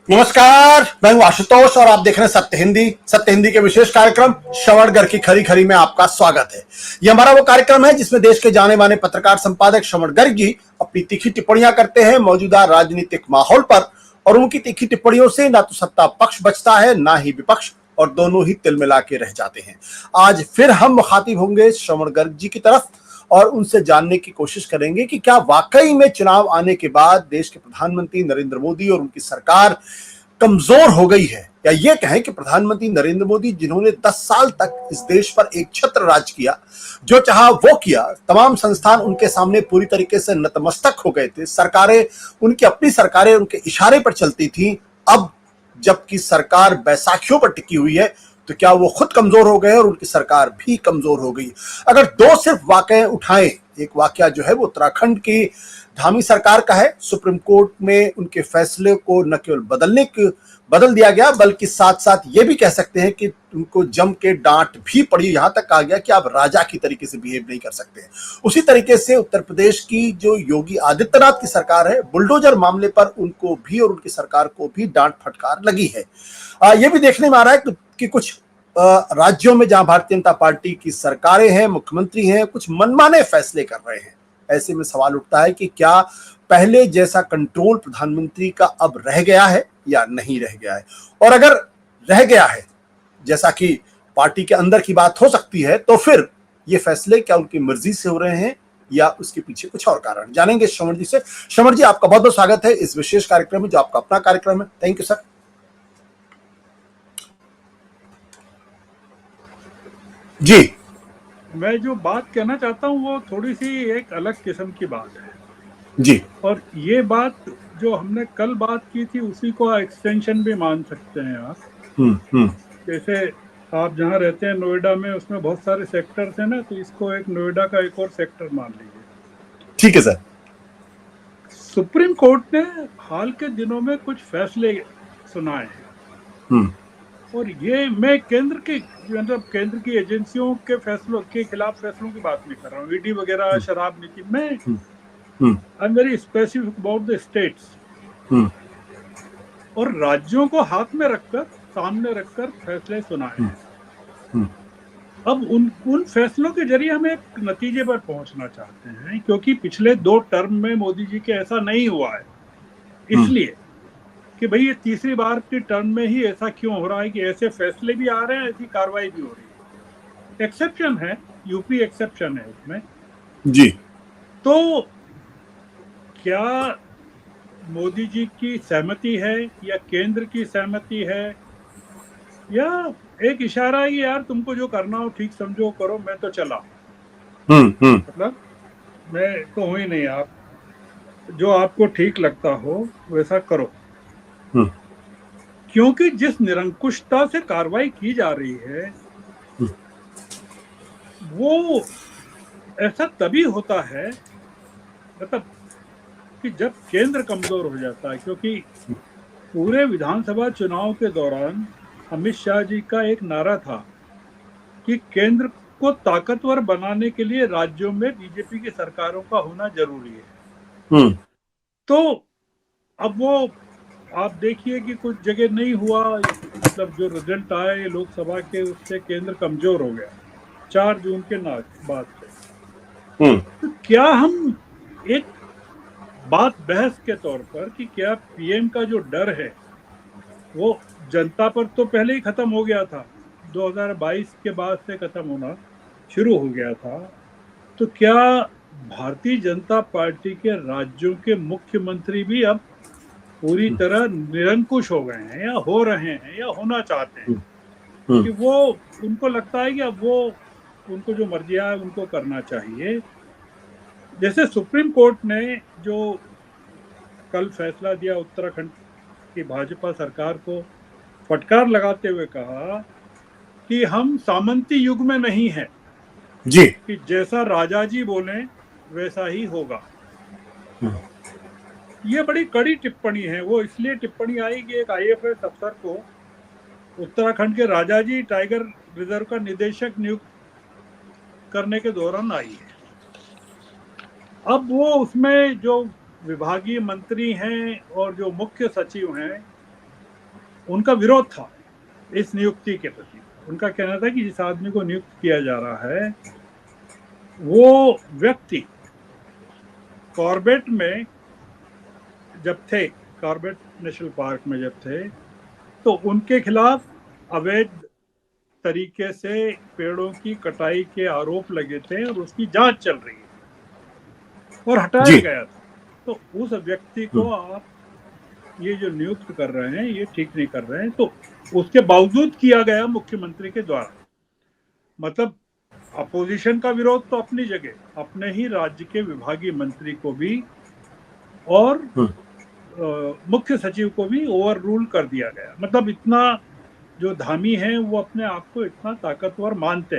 नमस्कार, मैं हूं आशुतोष और आप देख रहे हैं सत्य हिंदी के विशेष कार्यक्रम श्रवणगढ़ की खरी खरी में आपका स्वागत है। यह हमारा वो कार्यक्रम है जिसमें देश के जाने माने पत्रकार संपादक श्रवणगढ़ जी अपनी तीखी टिप्पणियां करते हैं मौजूदा राजनीतिक माहौल पर, और उनकी तीखी टिप्पणियों से ना तो सत्ता पक्ष बचता है ना ही विपक्ष, और दोनों ही तिलमिला के रह जाते हैं। आज फिर हम मुखातिब होंगे श्रवणगढ़ जी की तरफ और उनसे जानने की कोशिश करेंगे कि क्या वाकई में चुनाव आने के बाद देश के प्रधानमंत्री नरेंद्र मोदी और उनकी सरकार कमजोर हो गई है, या ये कहें कि प्रधानमंत्री नरेंद्र मोदी जिन्होंने 10 साल तक इस देश पर एक छत्र राज किया, जो चाहा वो किया, तमाम संस्थान उनके सामने पूरी तरीके से नतमस्तक हो गए थे, सरकारें उनकी अपनी सरकारें उनके इशारे पर चलती थी। अब जबकि सरकार बैसाखियों पर टिकी हुई है, तो क्या वो खुद कमजोर हो गए और उनकी सरकार भी कमजोर हो गई? अगर दो सिर्फ वाकये उठाएं, एक वाकया जो है वो उत्तराखंड की धामी सरकार का है। सुप्रीम कोर्ट में उनके फैसले को न केवल बदल दिया गया, बल्कि साथ साथ ये भी कह सकते हैं कि उनको जम के डांट भी पड़ी, यहां तक कहा गया कि आप राजा की तरीके से बिहेव नहीं कर सकते। उसी तरीके से उत्तर प्रदेश की जो योगी आदित्यनाथ की सरकार है, बुलडोजर मामले पर उनको भी और उनकी सरकार को भी डांट फटकार लगी है। ये भी देखने में आ रहा है कि कुछ राज्यों में जहां भारतीय जनता पार्टी की सरकारें हैं, मुख्यमंत्री हैं, कुछ मनमाने फैसले कर रहे हैं। ऐसे में सवाल उठता है कि क्या पहले जैसा कंट्रोल प्रधानमंत्री का अब रह गया है या नहीं रह गया है, और अगर रह गया है, जैसा कि पार्टी के अंदर की बात हो सकती है, तो फिर ये फैसले क्या उनकी मर्जी से हो रहे हैं या उसके पीछे कुछ और कारण? जानेंगे श्रवण जी से। श्रवण जी, आपका बहुत बहुत स्वागत है इस विशेष कार्यक्रम में, जो आपका अपना कार्यक्रम है। Thank you sir. जी, मैं जो बात कहना चाहता हूँ वो थोड़ी सी एक अलग किस्म की बात है जी, और ये बात जो हमने कल बात की थी उसी को एक्सटेंशन भी मान सकते हैं आप। जैसे आप जहाँ रहते हैं नोएडा में, उसमें बहुत सारे सेक्टर्स हैं ना, तो इसको एक नोएडा का एक और सेक्टर मान लीजिए। ठीक है सर। सुप्रीम कोर्ट ने हाल के दिनों में कुछ फैसले सुनाए हैं और ये मैं केंद्र की मतलब केंद्र की एजेंसियों के फैसलों के खिलाफ फैसलों की बात नहीं कर रहा हूँ, ईडी वगैरह, शराब नीति में। I am very specific about the states और राज्यों को हाथ में रखकर, सामने रखकर फैसले सुनाए हैं। अब उन फैसलों के जरिए हम एक नतीजे पर पहुंचना चाहते हैं, क्योंकि पिछले 2 टर्म में मोदी जी के ऐसा नहीं हुआ है, इसलिए कि भाई ये तीसरी बार की टर्म में ही ऐसा क्यों हो रहा है कि ऐसे फैसले भी आ रहे हैं, ऐसी कार्रवाई भी हो रही है। एक्सेप्शन है, यूपी एक्सेप्शन है उसमें जी, तो क्या मोदी जी की सहमति है या केंद्र की सहमति है, या एक इशारा है कि यार तुमको जो करना हो ठीक समझो करो, मैं तो चला। मतलब मैं तो हूं ही नहीं, आप जो आपको ठीक लगता हो वैसा करो। क्योंकि जिस निरंकुशता से कार्रवाई की जा रही है वो ऐसा तभी होता है, मतलब कि जब केंद्र कमजोर हो जाता है। क्योंकि पूरे विधानसभा चुनाव के दौरान अमित शाह जी का एक नारा था कि केंद्र को ताकतवर बनाने के लिए राज्यों में बीजेपी की सरकारों का होना जरूरी है। तो अब वो आप देखिए कि कुछ जगह नहीं हुआ, मतलब जो रिजल्ट आए लोकसभा के उससे केंद्र कमजोर हो गया 4 जून के बाद से। तो क्या हम एक बात बहस के तौर पर कि क्या पीएम का जो डर है वो जनता पर तो पहले ही खत्म हो गया था, 2022 के बाद से खत्म होना शुरू हो गया था, तो क्या भारतीय जनता पार्टी के राज्यों के मुख्यमंत्री भी अब पूरी तरह निरंकुश हो गए हैं या हो रहे हैं या होना चाहते हैं, कि वो उनको लगता है कि अब वो उनको जो मर्जी है उनको करना चाहिए? जैसे सुप्रीम कोर्ट ने जो कल फैसला दिया, उत्तराखंड की भाजपा सरकार को फटकार लगाते हुए कहा कि हम सामंती युग में नहीं है जी, कि जैसा राजा जी बोले वैसा ही होगा। ये बड़ी कड़ी टिप्पणी है। वो इसलिए टिप्पणी आई कि एक आईएफएस अफसर को उत्तराखंड के राजाजी टाइगर रिजर्व का निदेशक नियुक्त करने के दौरान आई है। अब वो उसमें जो विभागीय मंत्री हैं और जो मुख्य सचिव हैं उनका विरोध था इस नियुक्ति के प्रति। उनका कहना था कि जिस आदमी को नियुक्त किया जा रहा है वो व्यक्ति कॉर्बेट में जब थे, कॉर्बेट नेशनल पार्क में जब थे, तो उनके खिलाफ अवैध तरीके से पेड़ों की कटाई के आरोप लगे थे और उसकी जांच चल रही है और हटाया जी। गया था। तो उस व्यक्ति को आप ये जो नियुक्त कर रहे हैं ये ठीक नहीं कर रहे हैं। तो उसके बावजूद किया गया मुख्यमंत्री के द्वारा। मतलब अपोजिशन का विरोध तो अपनी जगह, अपने ही राज्य के विभागीय मंत्री को भी और मुख्य सचिव को भी ओवर रूल कर दिया गया। मतलब इतना जो धामी हैं वो अपने आप को इतना ताकतवर मानते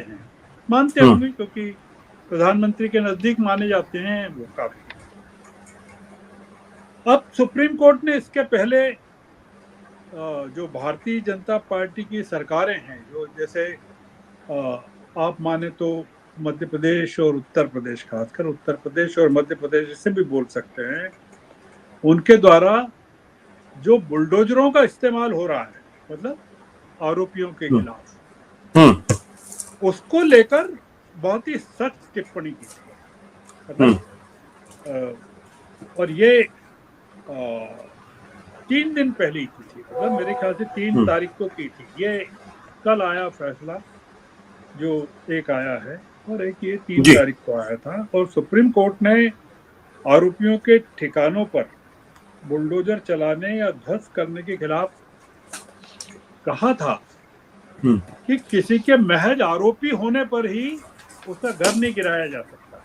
होंगे क्योंकि प्रधानमंत्री के नजदीक माने जाते हैं वो काफी। अब सुप्रीम कोर्ट ने इसके पहले जो भारतीय जनता पार्टी की सरकारें हैं, जो जैसे आप माने तो मध्य प्रदेश और उत्तर प्रदेश, खासकर उत्तर प्रदेश और मध्य प्रदेश इसे भी बोल सकते हैं, उनके द्वारा जो बुलडोजरों का इस्तेमाल हो रहा है, मतलब आरोपियों के खिलाफ, उसको लेकर बहुत ही सख्त टिप्पणी की थी। मतलब और ये 3 दिन पहले की थी। मतलब मेरे ख्याल से 3 तारीख को की थी। ये कल आया फैसला, जो एक आया है, और एक ये 3 तारीख को आया था। और सुप्रीम कोर्ट ने आरोपियों के ठिकानों पर बुलडोजर चलाने या ध्वस्त करने के खिलाफ कहा था कि किसी के महज आरोपी होने पर ही उसका घर नहीं गिराया जा सकता।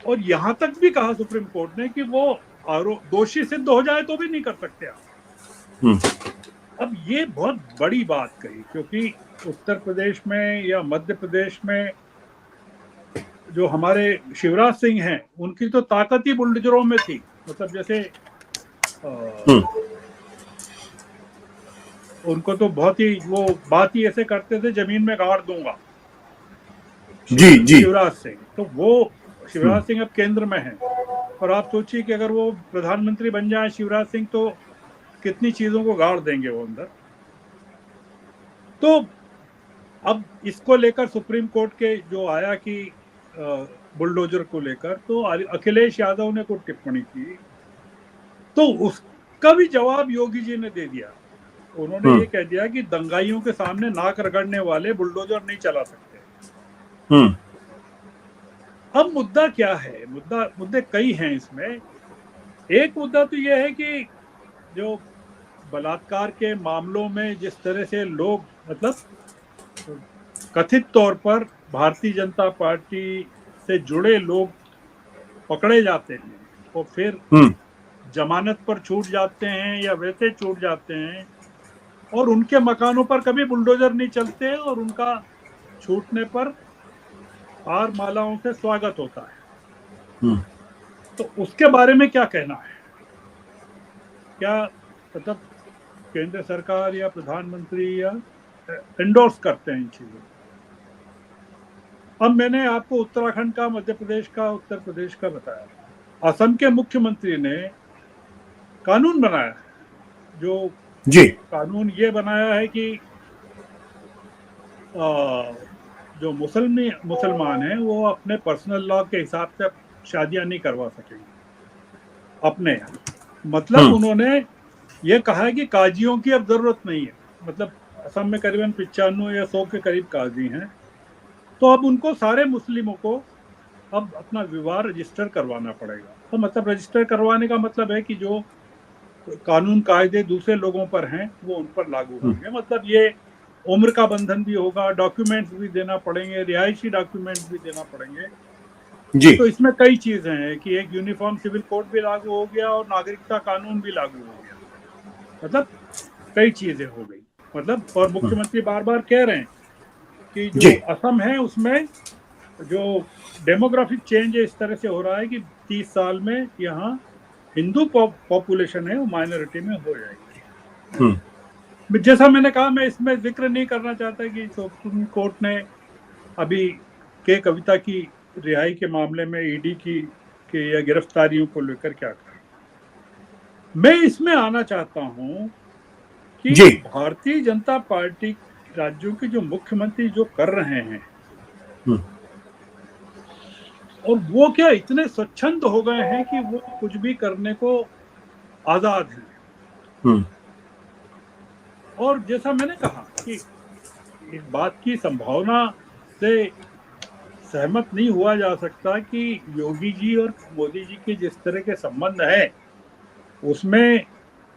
और यहां तक भी कहा सुप्रीम कोर्ट ने कि वो दोषी सिद्ध हो जाए तो भी नहीं कर सकते आप। अब ये बहुत बड़ी बात कही, क्योंकि उत्तर प्रदेश में या मध्य प्रदेश में जो हमारे शिवराज सिंह हैं, उनकी तो ताकत ही बुलडोजरों में थी। मतलब जैसे उनको तो बहुत ही वो बात ही ऐसे करते थे, जमीन में गाड़ दूंगा। शिवराज सिंह, तो वो शिवराज सिंह अब केंद्र में है, और आप सोचिए कि अगर वो प्रधानमंत्री बन जाए शिवराज सिंह, तो कितनी चीजों को गाड़ देंगे वो अंदर। तो अब इसको लेकर सुप्रीम कोर्ट के जो आया कि बुलडोजर को लेकर, तो अखिलेश यादव ने कुछ टिप्पणी की, तो उसका भी जवाब योगी जी ने दे दिया। उन्होंने ये कह दिया कि दंगाइयों के सामने नाक रगड़ने वाले बुलडोजर नहीं चला सकते। अब मुद्दा क्या है? मुद्दे कई हैं इसमें। एक मुद्दा तो यह है कि जो बलात्कार के मामलों में जिस तरह से लोग, मतलब कथित तौर पर भारतीय जनता पार्टी से जुड़े लोग पकड़े जाते हैं और फिर जमानत पर छूट जाते हैं या वैसे छूट जाते हैं, और उनके मकानों पर कभी बुलडोजर नहीं चलते, और उनका छूटने पर हार मालाओं से स्वागत होता है। तो उसके बारे में क्या कहना है? क्या मतलब केंद्र सरकार या प्रधानमंत्री या एंडोर्स करते हैं इन चीजों को? अब मैंने आपको उत्तराखंड का, मध्य प्रदेश का, उत्तर प्रदेश का बताया। असम के मुख्यमंत्री ने कानून बनाया है, जो कानून ये बनाया है कि जो मुसलमान हैं वो अपने पर्सनल लॉ के हिसाब से शादियां नहीं करवा सकेंगे अपने यहाँ। मतलब उन्होंने ये कहा है कि काजियों की अब जरूरत नहीं है। मतलब असम में करीबन 95 या 100 के करीब काजी हैं, तो अब उनको सारे मुस्लिमों को अब अपना विवाह रजिस्टर करवाना पड़ेगा। तो मतलब रजिस्टर करवाने का मतलब है कि जो कानून कायदे दूसरे लोगों पर हैं वो उन पर लागू होंगे। मतलब ये उम्र का बंधन भी होगा, डॉक्यूमेंट्स भी देना पड़ेंगे, रिहायशी डॉक्यूमेंट्स भी देना पड़ेंगे। तो इसमें कई चीजें हैं कि एक यूनिफॉर्म सिविल कोड भी लागू हो गया और नागरिकता कानून भी लागू हो गया। मतलब कई चीजें हो गई। मतलब और मुख्यमंत्री बार बार कह रहे हैं कि जो असम है उसमें जो डेमोग्राफिक चेंज इस तरह से हो रहा है कि 30 साल में यहाँ हिंदू पॉपुलेशन है वो माइनॉरिटी में हो जाएगी। जैसा मैंने कहा, मैं इसमें जिक्र नहीं करना चाहता कि सुप्रीम कोर्ट ने अभी के कविता की रिहाई के मामले में ईडी की या गिरफ्तारियों को लेकर क्या कहा। मैं इसमें आना चाहता हूं कि जी। भारतीय जनता पार्टी राज्यों के जो मुख्यमंत्री जो कर रहे हैं, हम्म, और वो क्या इतने स्वच्छंद हो गए हैं कि वो कुछ भी करने को आजाद हैं। हम्म, और जैसा मैंने कहा कि इस बात की संभावना से सहमत नहीं हुआ जा सकता कि योगी जी और मोदी जी के जिस तरह के संबंध हैं, उसमें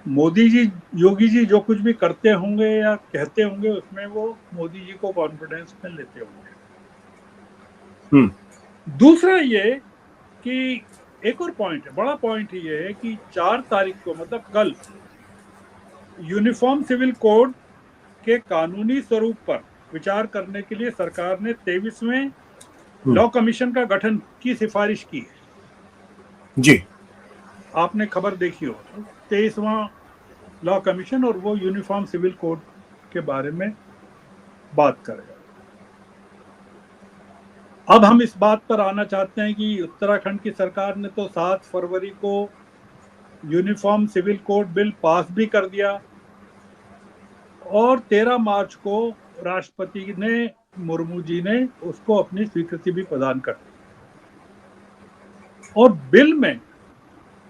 मोदी जी योगी जी जो कुछ भी करते होंगे या कहते होंगे, उसमें वो मोदी जी को कॉन्फिडेंस में लेते होंगे। हम्म, दूसरा ये कि एक और पॉइंट है, बड़ा पॉइंट ये है कि 4 तारीख को मतलब कल यूनिफॉर्म सिविल कोड के कानूनी स्वरूप पर विचार करने के लिए सरकार ने 23वें हम्म, लॉ कमीशन का गठन की सिफारिश की है। जी। आपने खबर देखी हो तो 23वां लॉ कमीशन, और वो यूनिफॉर्म सिविल कोड के बारे में बात करेगा। अब हम इस बात पर आना चाहते हैं कि उत्तराखंड की सरकार ने तो 7 फरवरी को uniform civil code bill pass भी कर दिया, और 13 मार्च को राष्ट्रपति ने मुर्मू जी ने उसको अपनी स्वीकृति भी प्रदान कर दी। और बिल में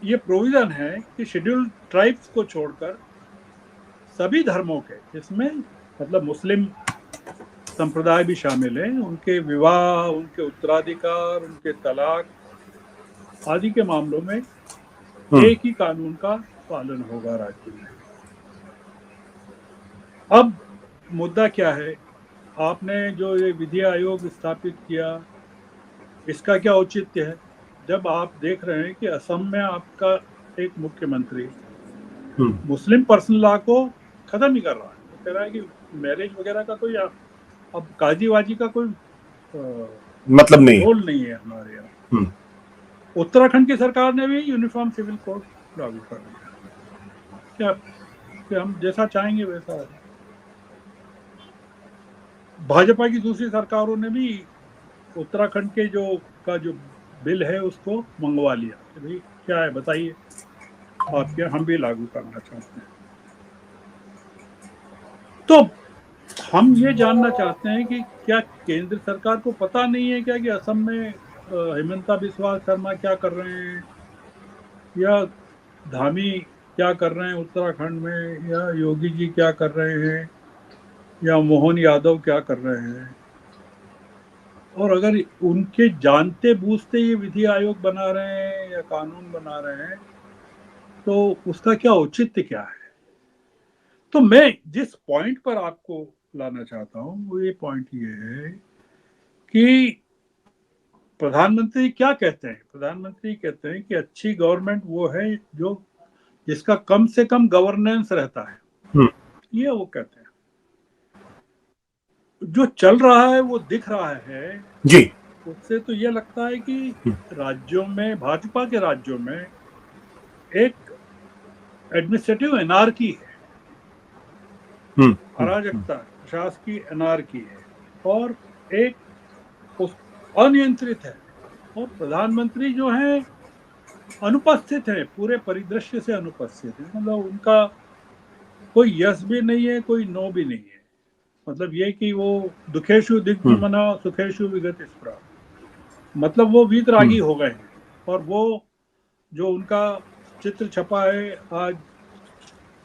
ये प्रोविजन है कि शेड्यूल्ड ट्राइब्स को छोड़कर सभी धर्मों के, जिसमें मतलब मुस्लिम संप्रदाय भी शामिल हैं, उनके विवाह, उनके उत्तराधिकार, उनके तलाक आदि के मामलों में हम्म, एक ही कानून का पालन होगा राज्य में। अब मुद्दा क्या है, आपने जो ये विधि आयोग स्थापित किया, इसका क्या औचित्य है जब आप देख रहे हैं कि असम में आपका एक मुख्यमंत्री हम्म, मुस्लिम पर्सनल लॉ को खत्म ही कर रहा है। वो कह रहा है कि मैरिज वगैरह का कोई अब काजी वाजी का कोई मतलब नहीं है। रोल नहीं है हमारे यहाँ। हम्म, उत्तराखंड की सरकार ने भी यूनिफॉर्म सिविल कोड लागू कर दिया। क्या कि हम जैसा चाहेंगे वैसा होगा। भाजपा की दूसरी सरकारों ने भी उत्तराखंड के जो बिल है उसको मंगवा लिया कि भाई क्या है बताइए, आपके हम भी लागू करना चाहते हैं। तो हम ये जानना चाहते हैं कि क्या केंद्र सरकार को पता नहीं है क्या कि असम में हिमंता बिस्वा शर्मा क्या कर रहे हैं, या धामी क्या कर रहे हैं उत्तराखंड में, या योगी जी क्या कर रहे हैं, या मोहन यादव क्या कर रहे हैं। और अगर उनके जानते बूझते ये विधि आयोग बना रहे हैं या कानून बना रहे हैं, तो उसका क्या औचित्य क्या है। तो मैं जिस पॉइंट पर आपको लाना चाहता हूं वो ये पॉइंट ये है कि प्रधानमंत्री क्या कहते हैं। प्रधानमंत्री कहते हैं कि अच्छी गवर्नमेंट वो है जो जिसका कम से कम गवर्नेंस रहता है, हम्म, ये वो कहते हैं। जो चल रहा है वो दिख रहा है, जी। उससे तो ये लगता है कि हम्म, राज्यों में, भाजपा के राज्यों में एक एडमिनिस्ट्रेटिव एनार्की है, हम्म, अराजकता, प्रशासकीय एनार्की है, और एक उस अनियंत्रित है। और प्रधानमंत्री जो है अनुपस्थित है, पूरे परिदृश्य से अनुपस्थित है। मतलब उनका कोई यस भी नहीं है, कोई नो भी नहीं है। मतलब ये कि वो दुखेशु हम्म, दिग्भ्रमणा सुखेशु विगत स्पृहा, मतलब वो वीतरागी हम्म, हो गए हैं। और वो जो उनका चित्र छपा है आज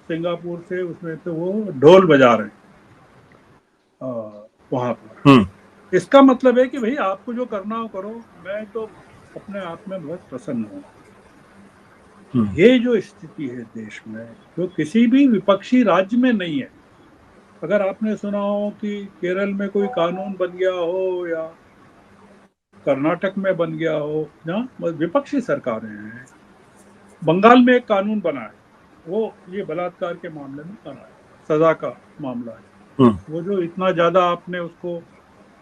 सिंगापुर से, उसमें तो वो ढोल बजा रहे हैं वहां पर। हम्म, इसका मतलब है कि भाई आपको जो करना हो करो, मैं तो अपने आप में बहुत प्रसन्न हूँ। हम्म, ये जो स्थिति है देश में, जो किसी भी विपक्षी राज्य में नहीं है। अगर आपने सुना हो कि केरल में कोई कानून बन गया हो या कर्नाटक में बन गया हो, जहाँ विपक्षी सरकारें हैं। बंगाल में एक कानून बना है, वो ये बलात्कार के मामले में बना है, सजा का मामला है। हम्म, वो जो इतना ज्यादा आपने उसको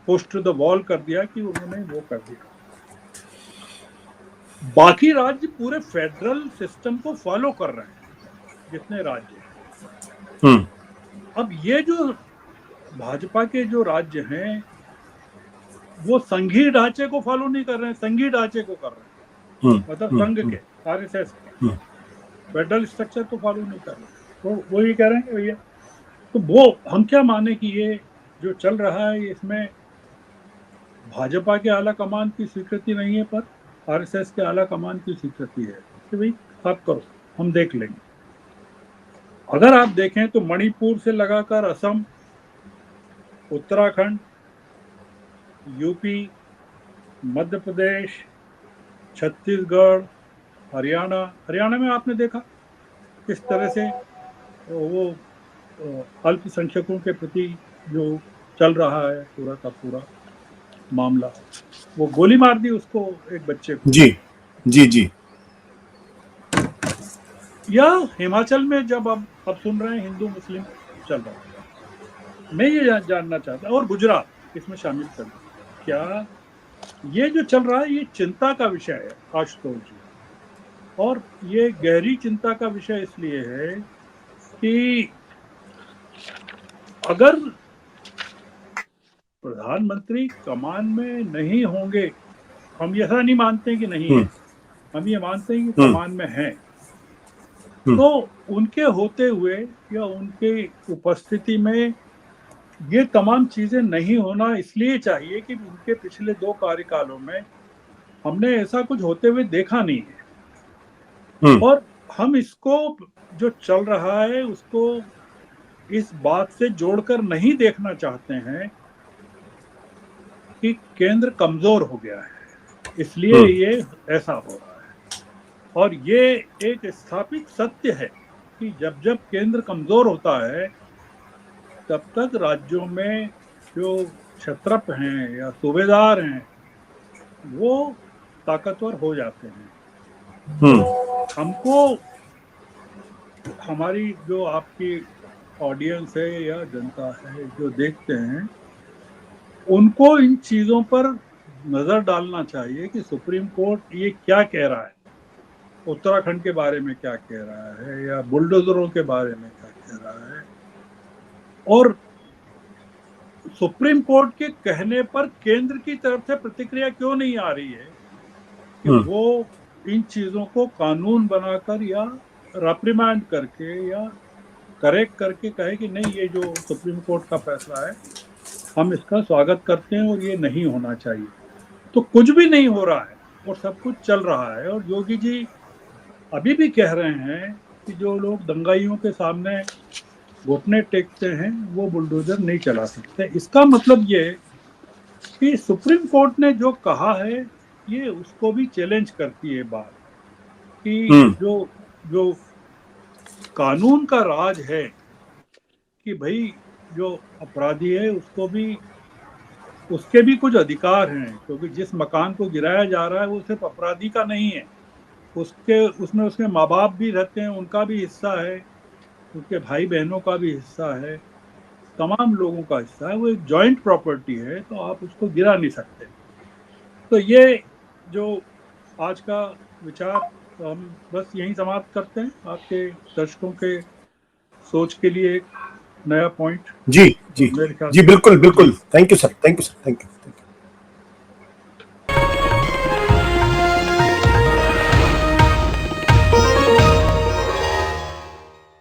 पुश टू द वॉल कर दिया कि उन्होंने वो कर दिया। बाकी राज्य पूरे फेडरल सिस्टम को फॉलो कर रहे हैं, जितने राज्य हैं। हम्म, अब ये जो भाजपा के जो राज्य हैं, वो संघीय ढांचे को फॉलो नहीं कर रहे हैं, संघीय ढांचे को कर रहे हैं, हम्म, मतलब हम्म, संघ हम्म, के, आरएसएस के। हम्म, फेडरल स्ट्रक्चर तो फॉलो नहीं कर रहे। तो वो ये कह रहे हैं कि भैया, तो वो हम क्या माने कि ये जो चल रहा है इसमें भाजपा के आला कमान की स्वीकृति नहीं है, पर आरएसएस के आला कमान की स्वीकृति है कि भाई आप करो, हम देख लेंगे। अगर आप देखें तो मणिपुर से लगाकर असम, उत्तराखंड, यूपी, मध्य प्रदेश, छत्तीसगढ़, हरियाणा में आपने देखा किस तरह से वो अल्पसंख्यकों के प्रति जो चल रहा है पूरा का पूरा मामला, वो गोली मार दी उसको, एक बच्चे को। जी जी जी। या हिमाचल में जब अब सुन रहे हैं हिंदू मुस्लिम चल रहा है। मैं ये जानना चाहता हूँ, और गुजरात इसमें शामिल कर, क्या ये जो चल रहा है ये चिंता का विषय है आशुतोष जी? और ये गहरी चिंता का विषय इसलिए है कि अगर प्रधानमंत्री कमान में नहीं होंगे, हम ऐसा नहीं मानते कि नहीं है, हम ये मानते हैं कि कमान में हैं, तो उनके होते हुए या उनके उपस्थिति में ये तमाम चीजें नहीं होना इसलिए चाहिए कि उनके पिछले 2 कार्यकालों में हमने ऐसा कुछ होते हुए देखा नहीं है। और हम इसको जो चल रहा है उसको इस बात से जोड़कर नहीं देखना चाहते हैं कि केंद्र कमजोर हो गया है, इसलिए ये ऐसा हो रहा है। और ये एक स्थापित सत्य है कि जब जब केंद्र कमजोर होता है तब तक राज्यों में जो क्षत्रप हैं या सूबेदार हैं वो ताकतवर हो जाते हैं। हमको, हमारी जो आपकी ऑडियंस है या जनता है जो देखते हैं, उनको इन चीजों पर नजर डालना चाहिए कि सुप्रीम कोर्ट ये क्या कह रहा है, उत्तराखंड के बारे में क्या कह रहा है, या बुलडोजरों के बारे में क्या कह रहा है। और सुप्रीम कोर्ट के कहने पर केंद्र की तरफ से प्रतिक्रिया क्यों नहीं आ रही है कि वो इन चीजों को कानून बनाकर या रिप्रिमांड करके या करेक्ट करके कहे कि नहीं, ये जो सुप्रीम कोर्ट का फैसला है हम इसका स्वागत करते हैं और ये नहीं होना चाहिए। तो कुछ भी नहीं हो रहा है और सब कुछ चल रहा है। और योगी जी अभी भी कह रहे हैं कि जो लोग दंगाइयों के सामने घुटने टेकते हैं वो बुलडोजर नहीं चला सकते। इसका मतलब ये कि सुप्रीम कोर्ट ने जो कहा है ये उसको भी चैलेंज करती है बात कि जो कानून का राज है कि भाई जो अपराधी है उसको भी, उसके भी कुछ अधिकार हैं, क्योंकि जिस मकान को गिराया जा रहा है वो सिर्फ अपराधी का नहीं है, उसमें उसके माँ बाप भी रहते हैं, उनका भी हिस्सा है, उसके भाई बहनों का भी हिस्सा है, तमाम लोगों का हिस्सा है। वो एक जॉइंट प्रॉपर्टी है, तो आप उसको गिरा नहीं सकते। तो ये जो आज का विचार, तो हम बस यहीं समाप्त करते हैं, आपके दर्शकों के सोच के लिए एक नया पॉइंट। जी जी जी, बिल्कुल बिल्कुल। Thank you sir, thank you sir, thank you.